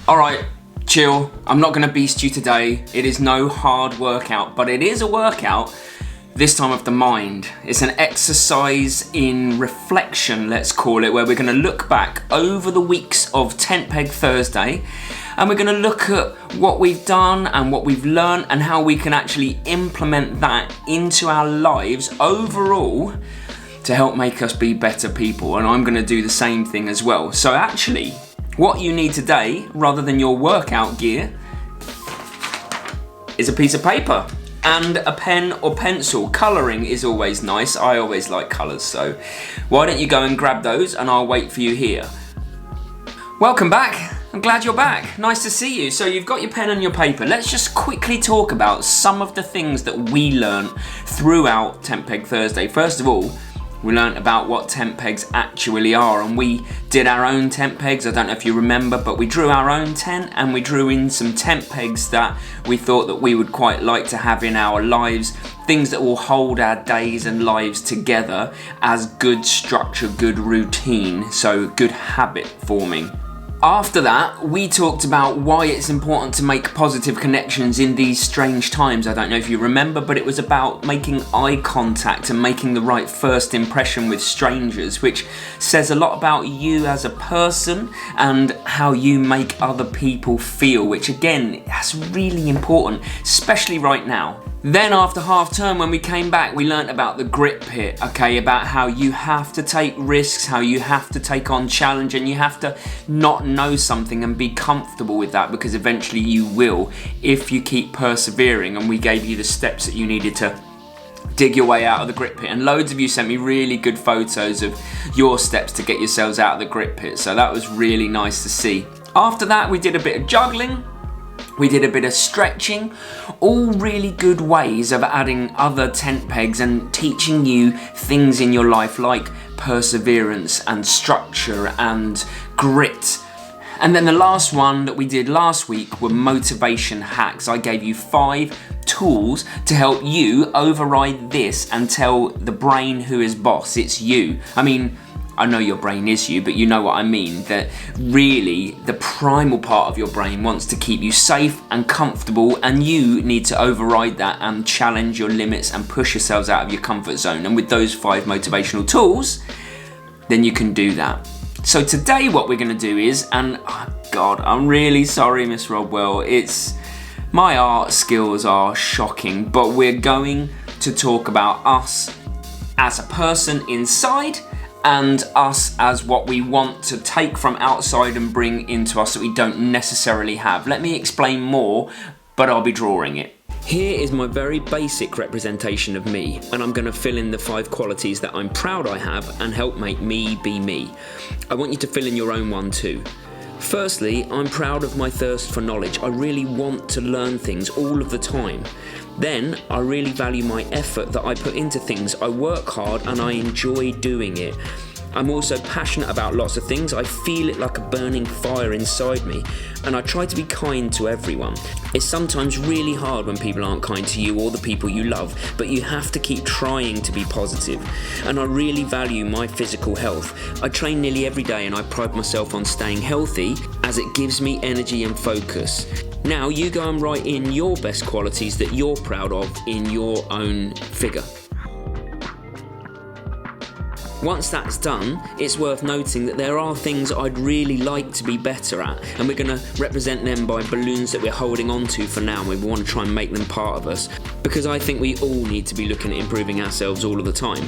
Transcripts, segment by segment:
Alright, chill. I'm not gonna beast you today. It is no hard workout, but it is a workout, this time of the mind. It's an exercise in reflection, let's call it, where we're gonna look back over the weeks of Tent Peg Thursday, and we're gonna look at what we've done and what we've learned and how we can actually implement that into our lives overall to help make us be better people. And I'm gonna do the same thing as well. So actually, what you need today, rather than your workout gear, is a piece of paper and a pen or pencil. Colouring is always nice. I always like colours, so why don't you go and grab those and I'll wait for you here. Welcome back. I'm glad you're back. Nice to see you. So you've got your pen and your paper. Let's just quickly talk about some of the things that we learned throughout Tent Peg Thursday. First of all, we learnt about what tent pegs actually are, and we did our own tent pegs. I don't know if you remember, but we drew our own tent and we drew in some tent pegs that we thought that we would quite like to have in our lives, things that will hold our days and lives together as good structure, good routine, so good habit forming. After that, we talked about why it's important to make positive connections in these strange times. I don't know if you remember, but it was about making eye contact and making the right first impression with strangers, which says a lot about you as a person and how you make other people feel, which again, that's really important, especially right now. Then after half term, when we came back, we learnt about the grit pit, okay, about how you have to take risks, how you have to take on challenge, and you have to not know something and be comfortable with that, because eventually you will if you keep persevering. And we gave you the steps that you needed to dig your way out of the grit pit, and loads of you sent me really good photos of your steps to get yourselves out of the grit pit, so that was really nice to see. After that, we did a bit of juggling. We did a bit of stretching, all really good ways of adding other tent pegs and teaching you things in your life like perseverance and structure and grit. And then the last one that we did last week were motivation hacks. I gave you 5 tools to help you override this and tell the brain who is boss. It's you. I mean, I know your brain is you, but you know what I mean, that really the primal part of your brain wants to keep you safe and comfortable, and you need to override that and challenge your limits and push yourselves out of your comfort zone. And with those 5 motivational tools, then you can do that. So today what we're gonna do is, and oh God, I'm really sorry, Miss Rodwell, my art skills are shocking, but we're going to talk about us as a person inside and us as what we want to take from outside and bring into us that we don't necessarily have. Let me explain more, but I'll be drawing it. Here is my very basic representation of me, and I'm going to fill in the 5 qualities that I'm proud I have and help make me be me. I want you to fill in your own one too. Firstly, I'm proud of my thirst for knowledge. I really want to learn things all of the time. Then, I really value my effort that I put into things. I work hard and I enjoy doing it. I'm also passionate about lots of things. I feel it like a burning fire inside me, and I try to be kind to everyone. It's sometimes really hard when people aren't kind to you or the people you love, but you have to keep trying to be positive. And I really value my physical health. I train nearly every day and I pride myself on staying healthy as it gives me energy and focus. Now you go and write in your best qualities that you're proud of in your own figure. Once that's done, it's worth noting that there are things I'd really like to be better at, and we're going to represent them by balloons that we're holding on to for now, and we want to try and make them part of us, because I think we all need to be looking at improving ourselves all of the time.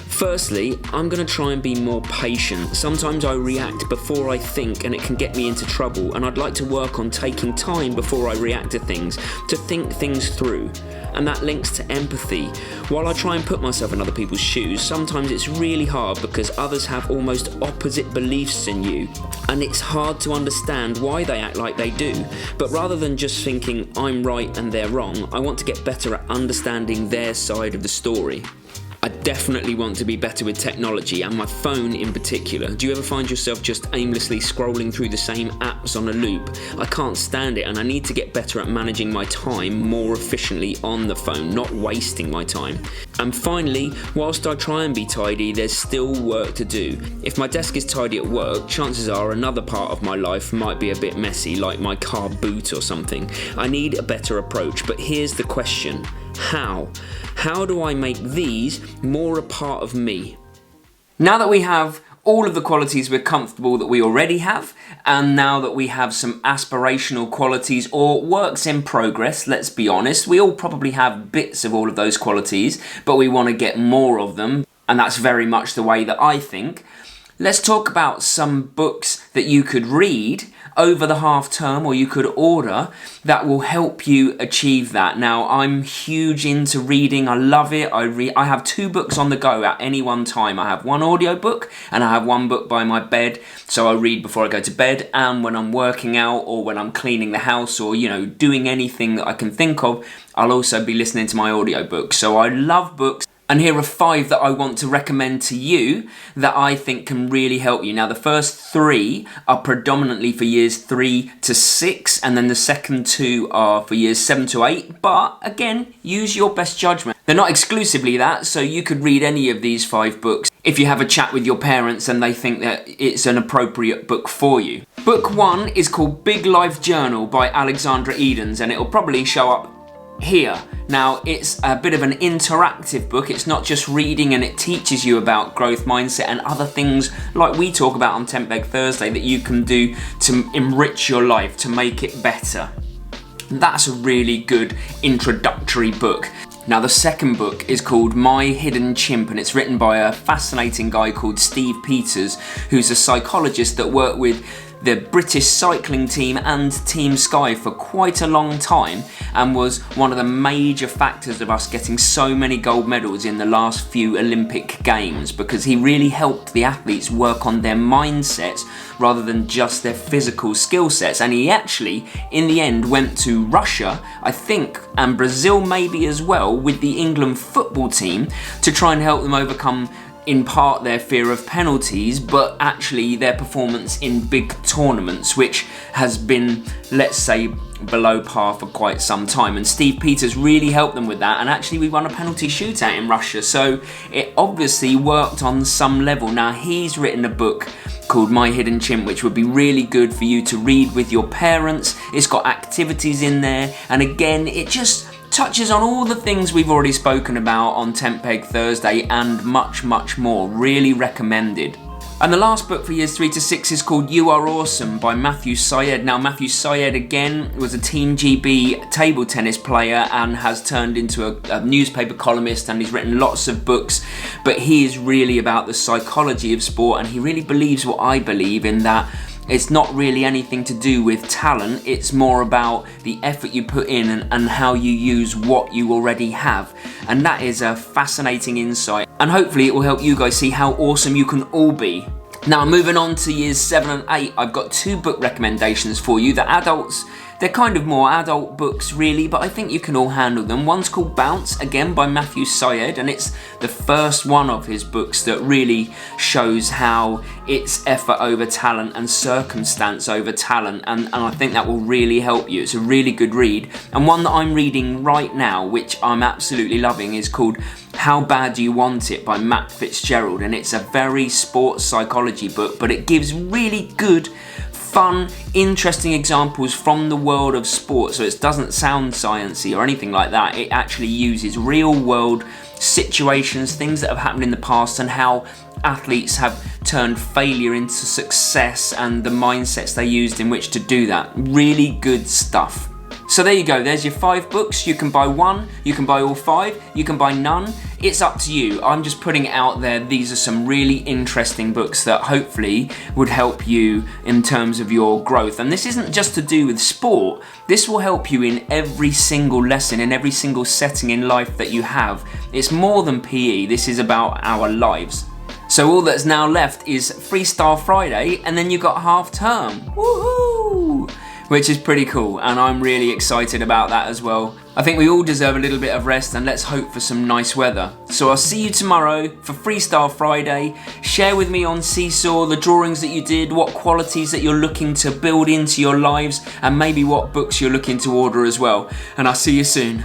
Firstly, I'm going to try and be more patient. Sometimes I react before I think and it can get me into trouble, and I'd like to work on taking time before I react to things, to think things through. And that links to empathy. While I try and put myself in other people's shoes, sometimes it's really hard because others have almost opposite beliefs in you, and it's hard to understand why they act like they do. But rather than just thinking I'm right and they're wrong, I want to get better at understanding their side of the story. I definitely want to be better with technology, and my phone in particular. Do you ever find yourself just aimlessly scrolling through the same apps on a loop? I can't stand it, and I need to get better at managing my time more efficiently on the phone, not wasting my time. And finally, whilst I try and be tidy, there's still work to do. If my desk is tidy at work, chances are another part of my life might be a bit messy, like my car boot or something. I need a better approach, but here's the question: how? How do I make these more a part of me? Now that we have all of the qualities we're comfortable that we already have, and now that we have some aspirational qualities or works in progress, let's be honest, we all probably have bits of all of those qualities, but we want to get more of them, and that's very much the way that I think. Let's talk about some books that you could read over the half term, or you could order, that will help you achieve that. Now, I'm huge into reading. I love it. I have 2 books on the go at any one time. I have one audio book and I have one book by my bed. So I read before I go to bed, and when I'm working out or when I'm cleaning the house or, doing anything that I can think of, I'll also be listening to my audio book. So I love books. And here are 5 that I want to recommend to you that I think can really help you. Now, the first 3 are predominantly for years 3 to 6, and then the second 2 are for years 7 to 8. But again, use your best judgment. They're not exclusively that, so you could read any of these 5 books if you have a chat with your parents and they think that it's an appropriate book for you. Book 1 is called Big Life Journal by Alexandra Edens, and it'll probably show up here. Now, it's a bit of an interactive book. It's not just reading, and it teaches you about growth mindset and other things like we talk about on Tent Peg Thursday that you can do to enrich your life, to make it better. That's a really good introductory book. Now, the second book is called My Hidden Chimp, and it's written by a fascinating guy called Steve Peters, who's a psychologist that worked with the British cycling team and Team Sky for quite a long time, and was one of the major factors of us getting so many gold medals in the last few Olympic Games, because he really helped the athletes work on their mindsets rather than just their physical skill sets. And he actually, in the end, went to Russia, I think, and Brazil maybe as well, with the England football team to try and help them overcome in part their fear of penalties, but actually their performance in big tournaments, which has been, let's say, below par for quite some time. And Steve Peters really helped them with that, and actually we won a penalty shootout in Russia, so it obviously worked on some level. Now, he's written a book called My Hidden Chimp, which would be really good for you to read with your parents. It's got activities in there, and again, it just touches on all the things we've already spoken about on Tent Peg Thursday and much, much more. Really recommended. And the last book for years 3 to 6 is called You Are Awesome by Matthew Syed. Now, Matthew Syed, again, was a Team GB table tennis player and has turned into a newspaper columnist, and he's written lots of books, but he is really about the psychology of sport, and he really believes what I believe, in that it's not really anything to do with talent, it's more about the effort you put in and how you use what you already have. And that is a fascinating insight, and hopefully it will help you guys see how awesome you can all be. Now, moving on to years 7 and 8, I've got 2 book recommendations for you. The adults, they're kind of more adult books really, but I think you can all handle them. One's called Bounce, again by Matthew Syed, and it's the first one of his books that really shows how it's effort over talent and circumstance over talent, and I think that will really help you. It's a really good read. And one that I'm reading right now, which I'm absolutely loving, is called How Bad Do You Want It by Matt Fitzgerald, and it's a very sports psychology book, but it gives really good, fun, interesting examples from the world of sport, so it doesn't sound sciencey or anything like that. It actually uses real world situations, things that have happened in the past, and how athletes have turned failure into success and the mindsets they used in which to do that. Really good stuff. So there you go, there's your 5 books. You can buy one, you can buy all 5, you can buy none. It's up to you. I'm just putting it out there. These are some really interesting books that hopefully would help you in terms of your growth. And this isn't just to do with sport. This will help you in every single lesson, in every single setting in life that you have. It's more than PE. This is about our lives. So all that's now left is Freestyle Friday, and then you've got half term. Woohoo! which is pretty cool, and I'm really excited about that as well. I think we all deserve a little bit of rest, and let's hope for some nice weather. So I'll see you tomorrow for Freestyle Friday. Share with me on Seesaw the drawings that you did, what qualities that you're looking to build into your lives, and maybe what books you're looking to order as well. And I'll see you soon.